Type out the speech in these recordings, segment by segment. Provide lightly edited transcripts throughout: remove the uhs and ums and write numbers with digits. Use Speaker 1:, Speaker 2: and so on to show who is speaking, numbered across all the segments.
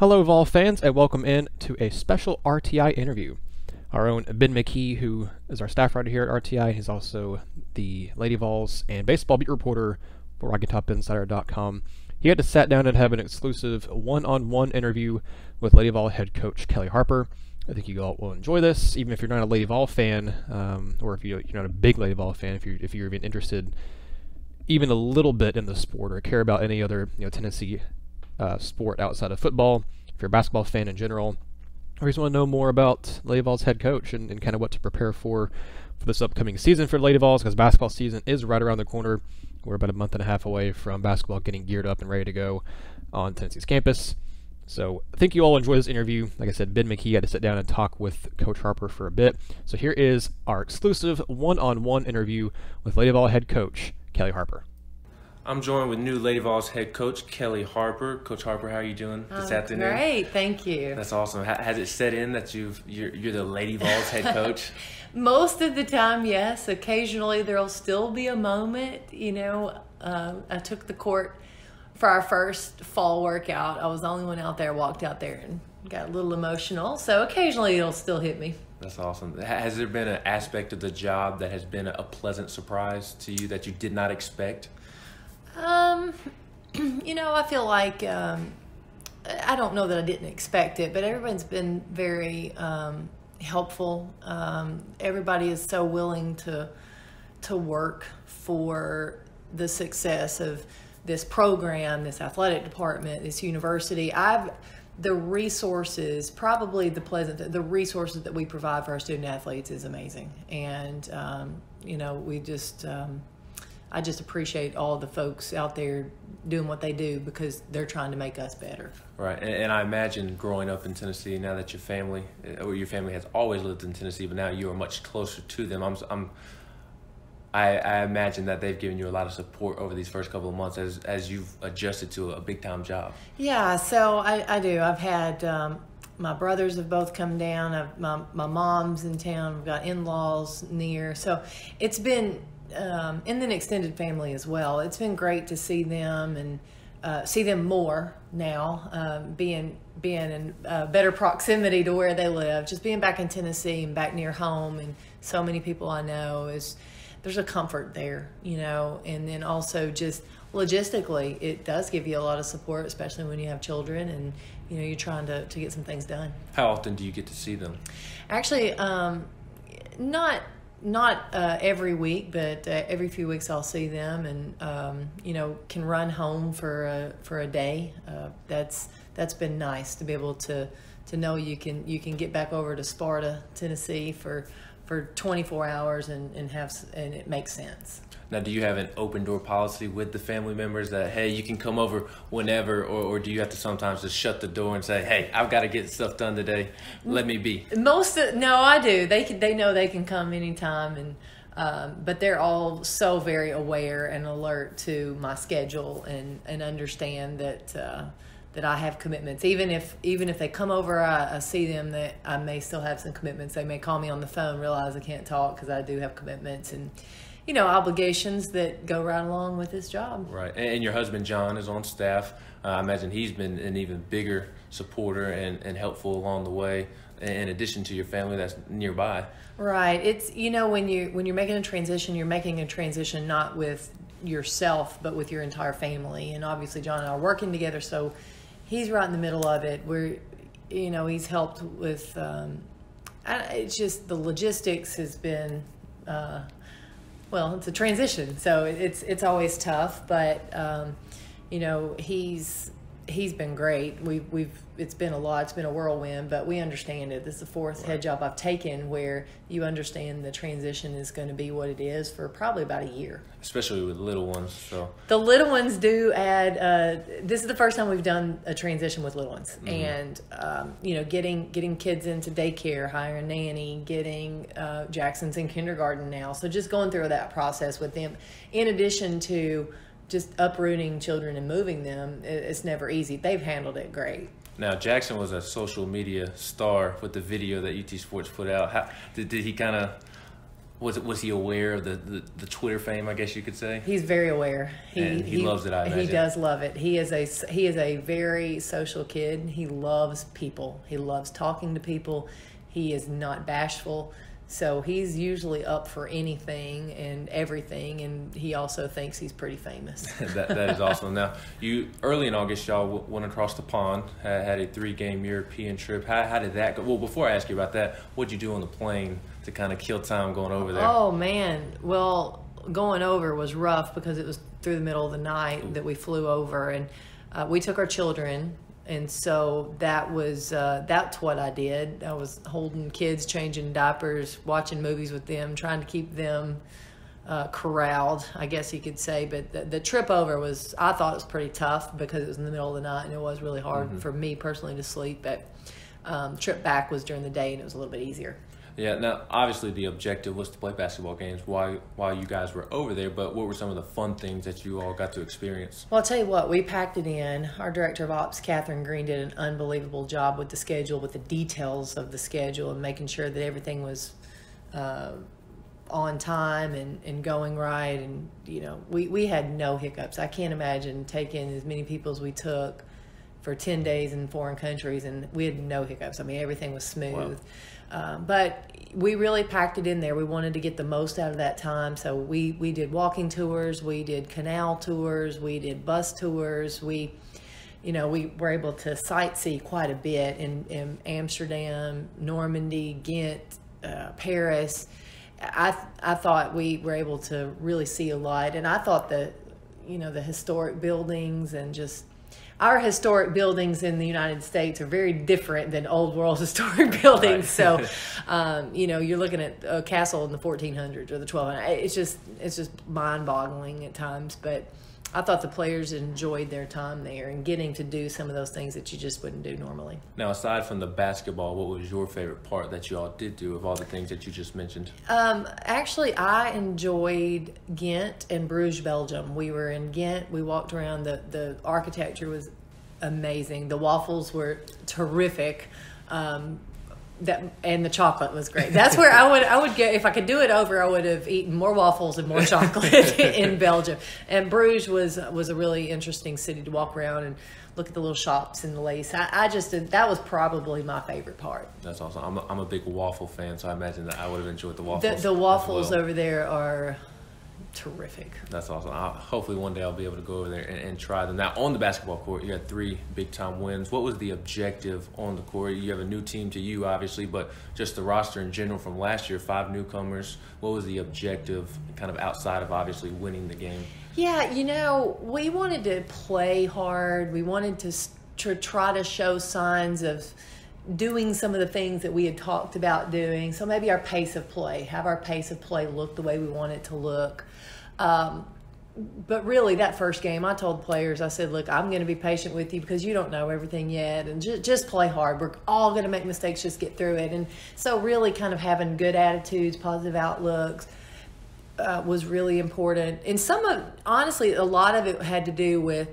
Speaker 1: Hello, Vol fans, and welcome in to a special RTI interview. Our own Ben McKee, who is our staff writer here at RTI, he's also the Lady Vols and baseball beat reporter for RockyTopInsider.com. He had to sat down and have an exclusive one-on-one interview with Lady Vol head coach Kellie Harper. I think you all will enjoy this, even if you're not a Lady Vol fan, or if you're not a big Lady Vol fan. If you're even interested, even a little bit in the sport, or care about any other Tennessee sport outside of football, if you're a basketball fan in general, or you just want to know more about Lady Vols head coach and kind of what to prepare for this upcoming season for Lady Vols, because basketball season is right around the corner. We're about a month and a half away from basketball getting geared up and ready to go on Tennessee's campus. So I think you all enjoy this interview. Like I said, Ben McKee had to sit down and talk with Coach Harper for a bit. So here is our exclusive one-on-one interview with Lady Vols head coach Kellie Harper.
Speaker 2: I'm joined with new Lady Vols head coach Kellie Harper. Coach Harper, how are you doing this afternoon?
Speaker 3: Great, thank you.
Speaker 2: That's awesome. Has it set in that you're the Lady Vols head coach?
Speaker 3: Most of the time, yes. Occasionally, there'll still be a moment. I took the court for our first fall workout. I was the only one out there. Walked out there and got a little emotional. So occasionally, it'll still hit me.
Speaker 2: That's awesome. Has there been an aspect of the job that has been a pleasant surprise to you that you did not expect?
Speaker 3: I feel like, I don't know that I didn't expect it, but everyone's been very helpful. Everybody is so willing to work for the success of this program, this athletic department, this university. The resources, the resources that we provide for our student athletes is amazing. And, I just appreciate all the folks out there doing what they do because they're trying to make us better.
Speaker 2: Right, and I imagine growing up in Tennessee, now that your family has always lived in Tennessee, but now you are much closer to them. I imagine that they've given you a lot of support over these first couple of months as you've adjusted to a big time job.
Speaker 3: Yeah, so I do. I've had my brothers have both come down. My mom's in town. We've got in-laws near, so it's been. And then extended family as well. It's been great to see them and see them more now, being in better proximity to where they live. Just being back in Tennessee and back near home, and so many people I know, there's a comfort there, and then also just logistically, it does give you a lot of support, especially when you have children and you're trying to get some things done.
Speaker 2: How often do you get to see them? Actually,
Speaker 3: not every week, but every few weeks I'll see them, and can run home for a day. That's been nice to be able to know you can get back over to Sparta, Tennessee for 24 hours and it makes sense.
Speaker 2: Now, do you have an open door policy with the family members that, hey, you can come over whenever, or do you have to sometimes just shut the door and say, hey, I've got to get stuff done today, let me be?
Speaker 3: No, I do. They know they can come anytime, and but they're all so very aware and alert to my schedule and understand that I have commitments. Even if they come over, I see them, that I may still have some commitments. They may call me on the phone, realize I can't talk because I do have commitments and obligations that go right along with this job.
Speaker 2: Right, and your husband John is on staff. I imagine he's been an even bigger supporter and helpful along the way, in addition to your family that's nearby.
Speaker 3: Right, it's when you're making a transition, you're making a transition not with yourself but with your entire family. And obviously John and I are working together, so he's right in the middle of it. He's helped with. It's just the logistics has been. Well, it's a transition, so it's always tough. But he's been great. It's been a lot. It's been a whirlwind, but we understand it. This is the fourth head job I've taken where you understand the transition is going to be what it is for probably about a year.
Speaker 2: Especially with little ones. So
Speaker 3: the little ones do add. This is the first time we've done a transition with little ones, and getting kids into daycare, hiring a nanny, getting Jackson's in kindergarten now. So just going through that process with them, in addition to just uprooting children and moving them, it's never easy. They've handled it great.
Speaker 2: Now, Jackson was a social media star with the video that UT Sports put out. Did he kind of Was he aware of the Twitter fame, I guess you could say?
Speaker 3: He's very aware.
Speaker 2: He loves it, I imagine.
Speaker 3: He does love it. He is a very social kid. He loves people. He loves talking to people. He is not bashful. So he's usually up for anything and everything, and he also thinks he's pretty famous.
Speaker 2: that is awesome. Now, you early in August, y'all went across the pond, had a 3-game European trip. How did that go? Well, before I ask you about that, what'd you do on the plane to kind of kill time going over there?
Speaker 3: Oh, man. Well, going over was rough because it was through the middle of the night that we flew over, and we took our children. And so that's what I did. I was holding kids, changing diapers, watching movies with them, trying to keep them corralled, I guess you could say. But the trip over I thought it was pretty tough because it was in the middle of the night and it was really hard for me personally to sleep. But trip back was during the day and it was a little bit easier.
Speaker 2: Yeah, now obviously the objective was to play basketball games while you guys were over there, but what were some of the fun things that you all got to experience?
Speaker 3: Well, I'll tell you what, we packed it in. Our director of ops, Catherine Green, did an unbelievable job with the schedule, with the details of the schedule and making sure that everything was on time and going right. And, you know, we had no hiccups. I can't imagine taking as many people as we took for 10 days in foreign countries, and we had no hiccups. I mean, everything was smooth. Wow. But we really packed it in there. We wanted to get the most out of that time. So we did walking tours, we did canal tours, we did bus tours. We were able to sightsee quite a bit in Amsterdam, Normandy, Ghent, Paris. I thought we were able to really see a lot. And I thought the historic buildings and just our historic buildings in the United States are very different than old world historic buildings. Right. So, you're looking at a castle in the 1400s or the 1200s. It's just mind-boggling at times. But I thought the players enjoyed their time there and getting to do some of those things that you just wouldn't do normally.
Speaker 2: Now, aside from the basketball, what was your favorite part that you all did do of all the things that you just mentioned?
Speaker 3: Actually, I enjoyed Ghent and Bruges, Belgium. We were in Ghent. We walked around. The architecture was amazing. The waffles were terrific. And the chocolate was great. That's where I would go if I could do it over. I would have eaten more waffles and more chocolate in Belgium. And Bruges was a really interesting city to walk around and look at the little shops and the lace. That was probably my favorite part.
Speaker 2: That's awesome. I'm a big waffle fan, so I imagine that I would have enjoyed the waffles.
Speaker 3: The waffles over there are terrific.
Speaker 2: That's awesome. Hopefully one day I'll be able to go over there and try them. Now, on the basketball court, you had 3 big-time wins. What was the objective on the court? You have a new team to you, obviously, but just the roster in general from last year, 5 newcomers. What was the objective kind of outside of obviously winning the game?
Speaker 3: Yeah, we wanted to play hard. We wanted to try to show signs of doing some of the things that we had talked about doing. So maybe have our pace of play look the way we want it to look. But really, that first game, I told the players, I said, look, I'm going to be patient with you because you don't know everything yet, and just play hard. We're all going to make mistakes, just get through it. And so really kind of having good attitudes, positive outlooks was really important. And honestly, a lot of it had to do with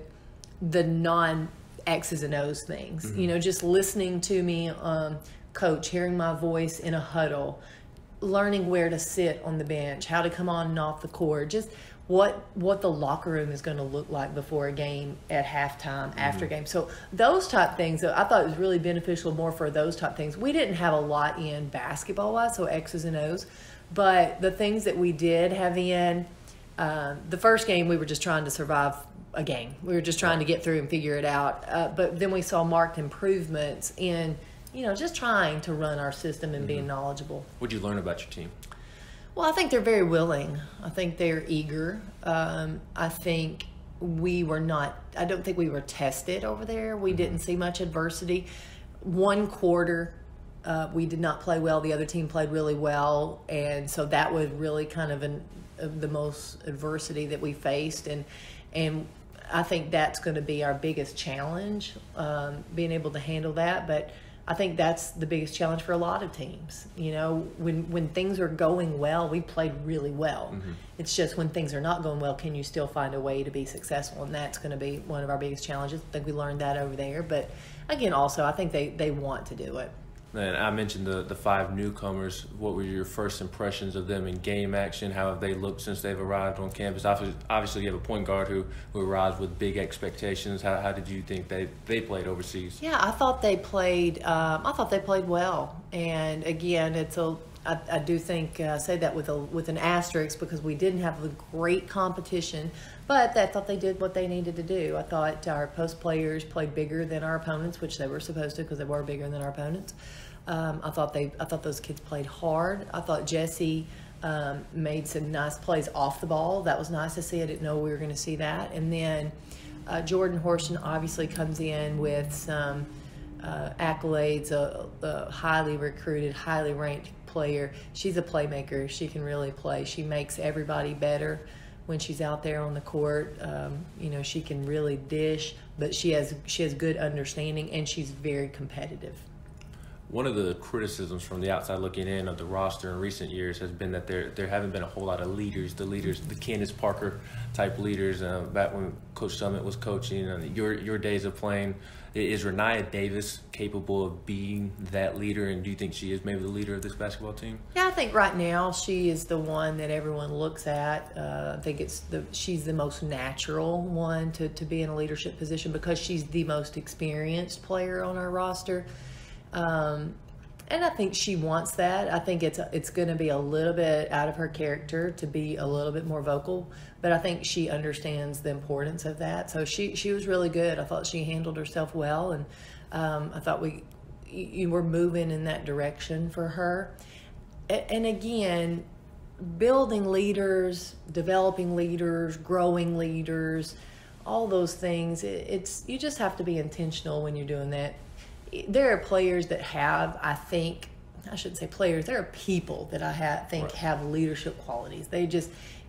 Speaker 3: the non-X's and O's things. Mm-hmm. Just listening to me, coach, hearing my voice in a huddle, learning where to sit on the bench, how to come on and off the court, just what the locker room is going to look like before a game, at halftime, after game. So those type things, I thought it was really beneficial more for those type things. We didn't have a lot in basketball-wise, so X's and O's, but the things that we did have in, the first game we were just trying to survive a game. We were just trying to get through and figure it out. But then we saw marked improvements in just trying to run our system and being knowledgeable.
Speaker 2: What did you learn about your team?
Speaker 3: Well, I think they're very willing. I think they're eager. I think I don't think we were tested over there. We didn't see much adversity. One quarter, we did not play well. The other team played really well. And so that was really kind of the most adversity that we faced. And I think that's going to be our biggest challenge, being able to handle that. But I think that's the biggest challenge for a lot of teams. When things are going well, we played really well. Mm-hmm. It's just when things are not going well, can you still find a way to be successful? And that's going to be one of our biggest challenges. I think we learned that over there. But again, also, I think they want to do it.
Speaker 2: And I mentioned the 5 newcomers. What were your first impressions of them in game action? How have they looked since they've arrived on campus? Obviously, you have a point guard who arrives with big expectations. How did you think they played overseas?
Speaker 3: Yeah, I thought they played. I thought they played well. And again, I do think say that with an asterisk because we didn't have the great competition, but I thought they did what they needed to do. I thought our post players played bigger than our opponents, which they were supposed to because they were bigger than our opponents. I thought those kids played hard. I thought Jesse made some nice plays off the ball. That was nice to see. I didn't know we were going to see that. And then Jordan Horton obviously comes in with some accolades, a highly recruited, highly ranked player. She's a playmaker. She can really play. She makes everybody better when she's out there on the court. She can really dish, but she has good understanding, and she's very competitive.
Speaker 2: One of the criticisms from the outside looking in of the roster in recent years has been that there haven't been a whole lot of leaders. The Candace Parker type leaders. Back when Coach Summit was coaching, your days of playing, is Renia Davis capable of being that leader? And do you think she is maybe the leader of this basketball team?
Speaker 3: Yeah, I think right now she is the one that everyone looks at. I think she's the most natural one to be in a leadership position because she's the most experienced player on our roster. And I think she wants that. I think it's going to be a little bit out of her character to be a little bit more vocal, but I think she understands the importance of that. So she was really good. I thought she handled herself well, and I thought you were moving in that direction for her. And again, building leaders, developing leaders, growing leaders, all those things. You just have to be intentional when you're doing that. There are players that have, I shouldn't say players, there are people that I think have leadership qualities.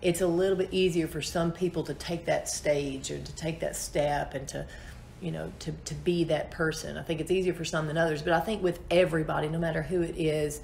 Speaker 3: It's a little bit easier for some people to take that stage or to take that step and to be that person. I think it's easier for some than others, but I think with everybody, no matter who it is,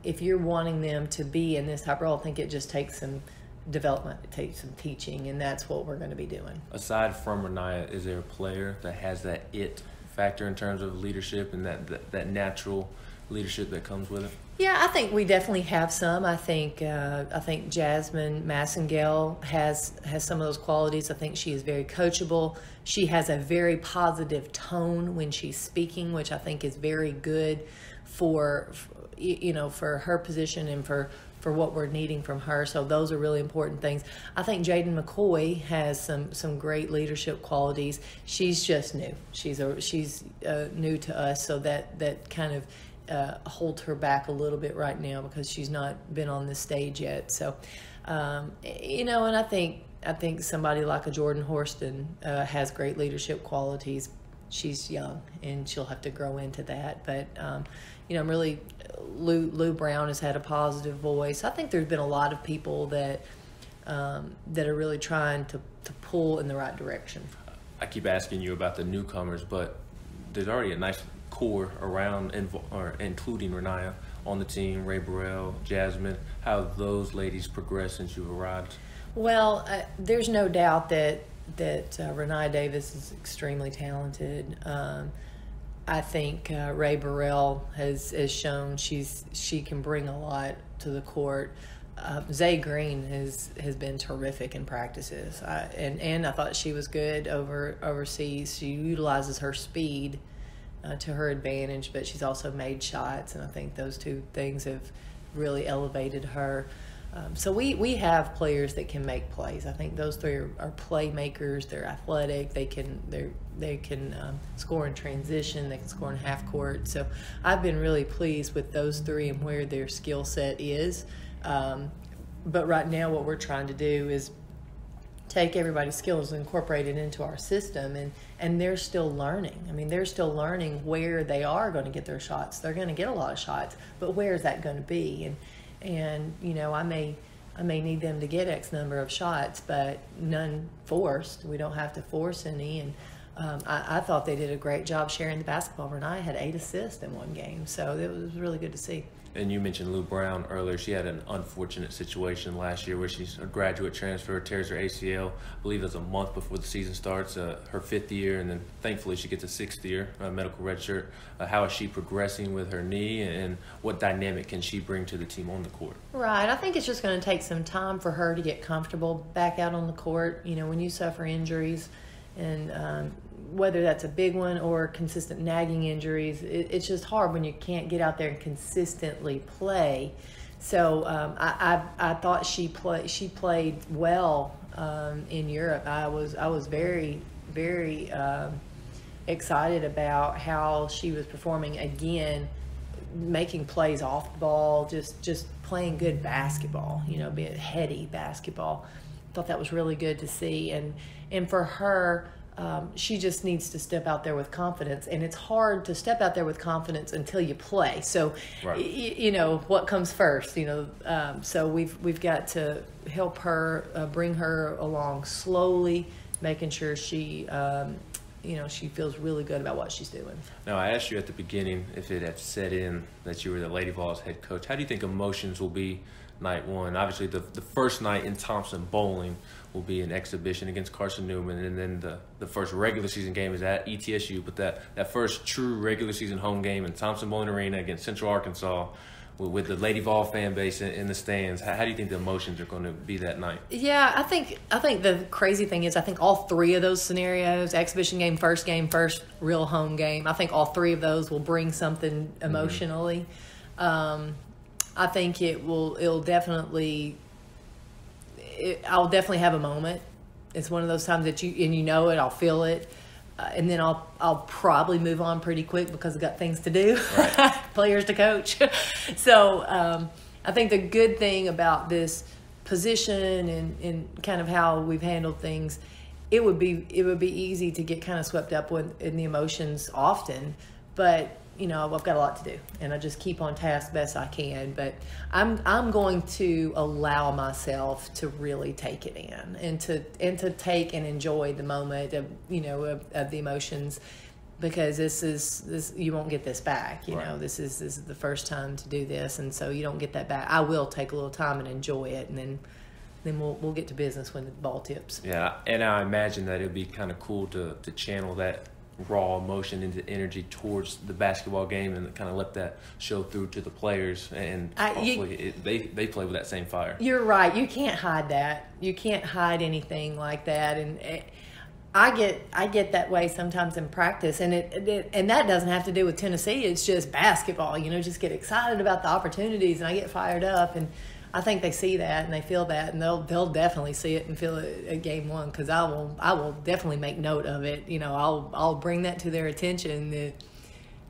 Speaker 3: if you're wanting them to be in this type of role, I think it just takes some development, it takes some teaching, and that's what we're going to be doing.
Speaker 2: Aside from Renia, is there a player that has that it factor in terms of leadership and that natural leadership that comes with it?
Speaker 3: Yeah, I think we definitely have some. I think Jasmine Massengale has some of those qualities. I think she is very coachable. She has a very positive tone when she's speaking, which I think is very good for her position and for what we're needing from her. So those are really important things. I think Jaden McCoy has some great leadership qualities. She's just new. She's new to us, so that kind of holds her back a little bit right now because she's not been on this stage yet. So, and I think somebody like a Jordan Horston has great leadership qualities. She's young and she'll have to grow into that. But, I'm really, Lou Brown has had a positive voice. I think there's been a lot of people that are really trying to pull in the right direction.
Speaker 2: I keep asking you about the newcomers, but there's already a nice core around including Renia on the team, Ray Burrell, Jasmine. How have those ladies progressed since you've arrived?
Speaker 3: Well, there's no doubt that Renia Davis is extremely talented. I think Ray Burrell has shown she can bring a lot to the court. Zay Green has been terrific in practices, and I thought she was good overseas. She utilizes her speed to her advantage, but she's also made shots, and I think those two things have really elevated her. So we have players that can make plays. I think those three are playmakers. They're athletic. They can score in transition. They can score in half court. So I've been really pleased with those three and where their skill set is. But right now what we're trying to do is take everybody's skills and incorporate it into our system, and they're still learning. I mean, they're still learning where they are going to get their shots. They're going to get a lot of shots, but where is that going to be? And I may need them to get X number of shots, but none forced. We don't have to force any. And I thought they did a great job sharing the basketball. Renee had 8 assists in one game, so it was really good to see.
Speaker 2: And you mentioned Lou Brown earlier. She had an unfortunate situation last year where she's a graduate transfer, tears her ACL. I believe it was a month before the season starts, her 5th year, and then thankfully she gets a 6th year, medical redshirt. How is she progressing with her knee, and what dynamic can she bring to the team on the court?
Speaker 3: Right. I think it's just going to take some time for her to get comfortable back out on the court. You know, when you suffer injuries, and whether that's a big one or consistent nagging injuries, it's just hard when you can't get out there and consistently play. So I thought she played well in Europe. I was very, very excited about how she was performing again, making plays off the ball, just playing good basketball, you know, being heady basketball. Thought that was really good to see. And for her, she just needs to step out there with confidence, and it's hard to step out there with confidence until you play. So,
Speaker 2: right.
Speaker 3: You know, what comes first? You know, so we've got to help her, bring her along slowly, making sure she, you know, she feels really good about what she's doing.
Speaker 2: Now, I asked you at the beginning if it had set in that you were the Lady Vols head coach. How do you think emotions will be night one? Obviously, the first night in Thompson Bowling will be an exhibition against Carson Newman, and then the first regular season game is at ETSU. But that first true regular season home game in Thompson Bowling Arena against Central Arkansas, with the Lady Vol fan base in the stands, how do you think the emotions are going to be that night?
Speaker 3: Yeah, I think the crazy thing is I think all 3 of those scenarios, exhibition game, first real home game, I think all 3 of those will bring something emotionally. I think it'll definitely, I'll definitely have a moment. It's one of those times that you know it, I'll feel it. And then I'll probably move on pretty quick because I've got things to do, right. Players to coach. So I think the good thing about this position and kind of how we've handled things, it would be easy to get kind of swept up in the emotions often, but you know, I've got a lot to do, and I just keep on task best I can. But I'm going to allow myself to really take it in, and to take and enjoy the moment of, you know, of the emotions, because this you won't get this back. You
Speaker 2: right.
Speaker 3: know, this is the first time to do this, and so you don't get that back. I will take a little time and enjoy it, and then we'll get to business when the ball tips.
Speaker 2: Yeah, and I imagine that it'd be kind of cool to channel that raw emotion into energy towards the basketball game, and kind of let that show through to the players, and hopefully they play with that same fire.
Speaker 3: You're right. You can't hide that. You can't hide anything like that. And I get that way sometimes in practice, and and that doesn't have to do with Tennessee. It's just basketball. You know, just get excited about the opportunities, and I get fired up, and I think they see that and they feel that, and they'll definitely see it and feel it at game one, because I will definitely make note of it. You know, I'll bring that to their attention. That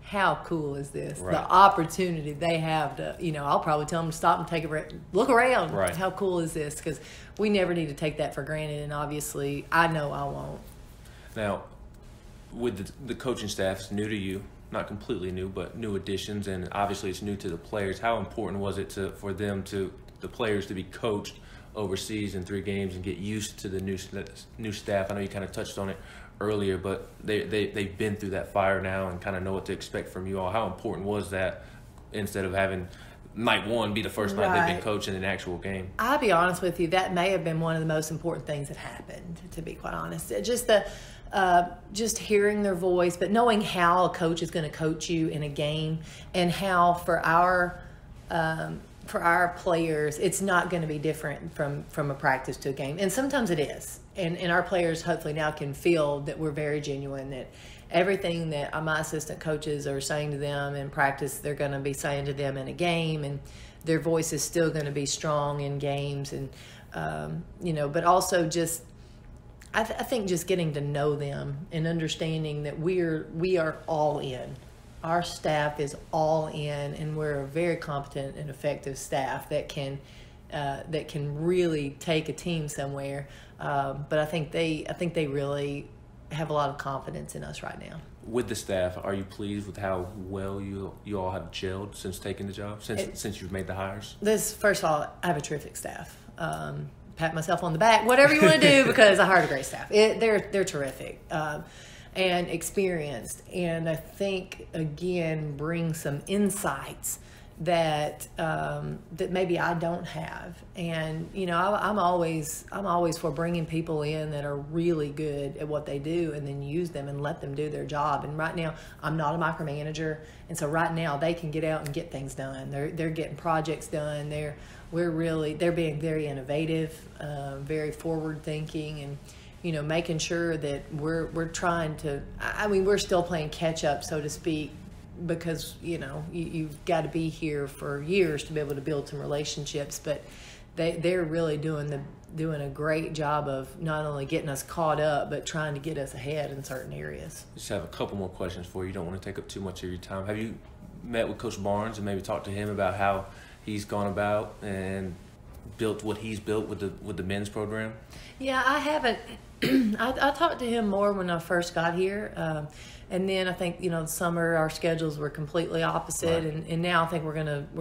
Speaker 3: how cool is this?
Speaker 2: Right.
Speaker 3: The opportunity they have to, you know, I'll probably tell them to stop and take a look around.
Speaker 2: Right.
Speaker 3: How cool is this? Because we never need to take that for granted, and obviously I know I won't.
Speaker 2: Now, with the coaching staff, it's new to you. Not completely new, but new additions, and obviously it's new to the players. How important was it for the players to be coached overseas in 3 games and get used to the new staff? I know you kind of touched on it earlier, but they've been through that fire now and kind of know what to expect from you all. How important was that, instead of having night one be the first night they've been coaching an actual game?
Speaker 3: I'll be honest with you, that may have been one of the most important things that happened, to be quite honest. Just hearing their voice, but knowing how a coach is going to coach you in a game, and how for our players, it's not going to be different from a practice to a game. And sometimes it is. And our players hopefully now can feel that we're very genuine, that everything that my assistant coaches are saying to them in practice, they're going to be saying to them in a game, and their voice is still going to be strong in games. And, you know, but also just, I think just getting to know them and understanding that we are all in. Our staff is all in, and we're a very competent and effective staff that can really take a team somewhere. But I think they really have a lot of confidence in us right now.
Speaker 2: With the staff, are you pleased with how well you all have gelled since taking the job, since you've made the hires?
Speaker 3: First of all, I have a terrific staff. Pat myself on the back, whatever you want to do, because I hired a great staff. They're terrific. and experienced, and I think again bring some insights that that maybe I don't have. And you know, I'm always for bringing people in that are really good at what they do, and then use them and let them do their job. And right now, I'm not a micromanager, and so right now they can get out and get things done. They're getting projects done. They're being very innovative, very forward thinking, and you know, making sure that we're trying to. I mean, we're still playing catch up, so to speak, because you know you've got to be here for years to be able to build some relationships. But they're really doing a great job of not only getting us caught up, but trying to get us ahead in certain areas.
Speaker 2: Just have a couple more questions for you. You don't want to take up too much of your time. Have you met with Coach Barnes and maybe talked to him about how he's gone about and built what he's built with the men's program?
Speaker 3: Yeah, I haven't. I talked to him more when I first got here. And then I think, you know, the summer our schedules were completely opposite,
Speaker 2: right.
Speaker 3: and now I think we're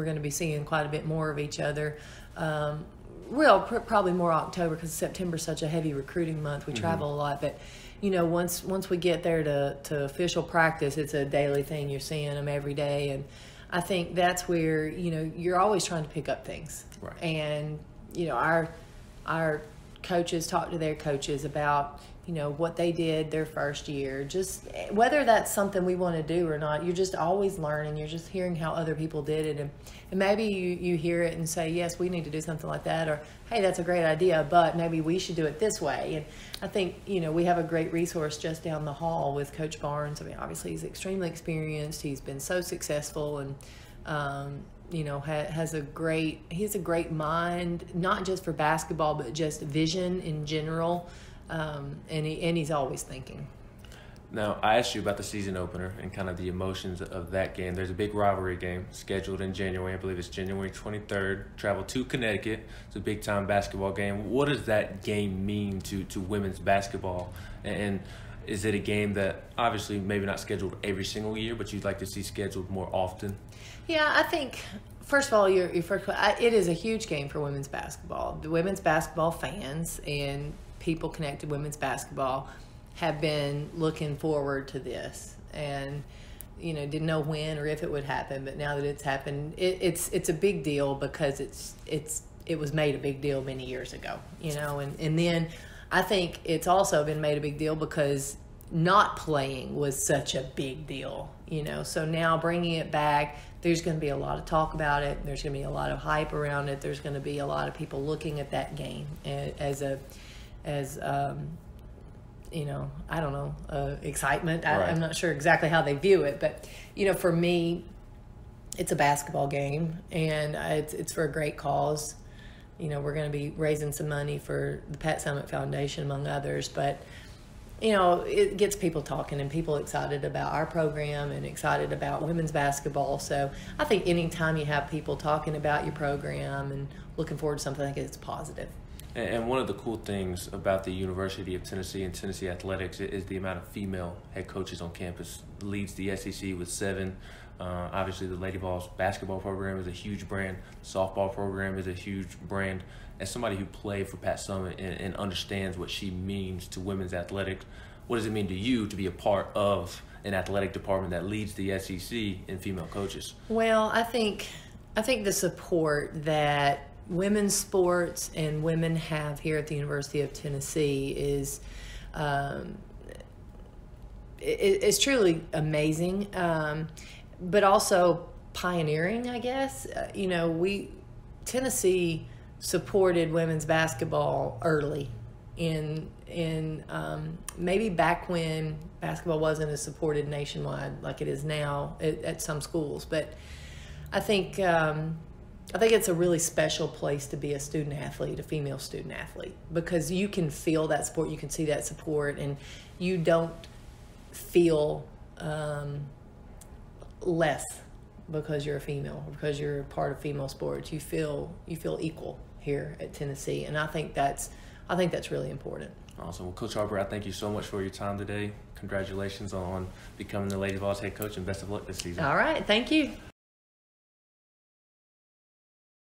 Speaker 3: gonna be seeing quite a bit more of each other. Probably more October, because September's such a heavy recruiting month. We travel a lot, but you know, once we get there to official practice, it's a daily thing. You're seeing them every day, and I think that's where, you know, you're always trying to pick up things.
Speaker 2: Right.
Speaker 3: And you know, our coaches talk to their coaches about, you know, what they did their first year. Just whether that's something we want to do or not, you're just always learning. You're just hearing how other people did it, and maybe you hear it and say, yes, we need to do something like that, or hey, that's a great idea, but maybe we should do it this way. And I think, you know, we have a great resource just down the hall with Coach Barnes. I mean, obviously he's extremely experienced. He's been so successful, and you know, he has a great mind, not just for basketball, but just vision in general. And he's always thinking.
Speaker 2: Now, I asked you about the season opener and kind of the emotions of that game. There's a big rivalry game scheduled in January. I believe it's January 23rd. Travel to Connecticut. It's a big-time basketball game. What does that game mean to women's basketball? And is it a game that obviously maybe not scheduled every single year, but you'd like to see scheduled more often?
Speaker 3: Yeah, I think, first of all, it is a huge game for women's basketball. The women's basketball fans and people connected to women's basketball have been looking forward to this, and you know, didn't know when or if it would happen, but now that it's happened, it's a big deal, because it was made a big deal many years ago, you know, and then I think it's also been made a big deal because not playing was such a big deal, you know. So now bringing it back, there's going to be a lot of talk about it. There's going to be a lot of hype around it. There's going to be a lot of people looking at that game as you know, I don't know, excitement.
Speaker 2: Right.
Speaker 3: I'm not sure exactly how they view it, but you know, for me, it's a basketball game, and it's for a great cause. You know, we're going to be raising some money for the Pat Summitt Foundation, among others, but you know, it gets people talking and people excited about our program and excited about women's basketball. So I think anytime you have people talking about your program and looking forward to something, I think it's positive.
Speaker 2: And one of the cool things about the University of Tennessee and Tennessee athletics is the amount of female head coaches on campus. Leads the SEC with 7. Obviously, the Lady Vols basketball program is a huge brand. The softball program is a huge brand. As somebody who played for Pat Summitt and understands what she means to women's athletics, what does it mean to you to be a part of an athletic department that leads the SEC in female coaches?
Speaker 3: Well, I think the support that women's sports and women have here at the University of Tennessee is truly amazing, but also pioneering, I guess. You know, Tennessee supported women's basketball early in maybe back when basketball wasn't as supported nationwide like it is now at some schools. But I think it's a really special place to be a student athlete, a female student athlete, because you can feel that support, you can see that support, and you don't feel less because you're a female, or because you're part of female sports. You feel equal here at Tennessee, and I think that's really important.
Speaker 2: Awesome. Well, Coach Harper, I thank you so much for your time today. Congratulations on becoming the Lady Vols head coach, and best of luck this season.
Speaker 3: All right, thank you.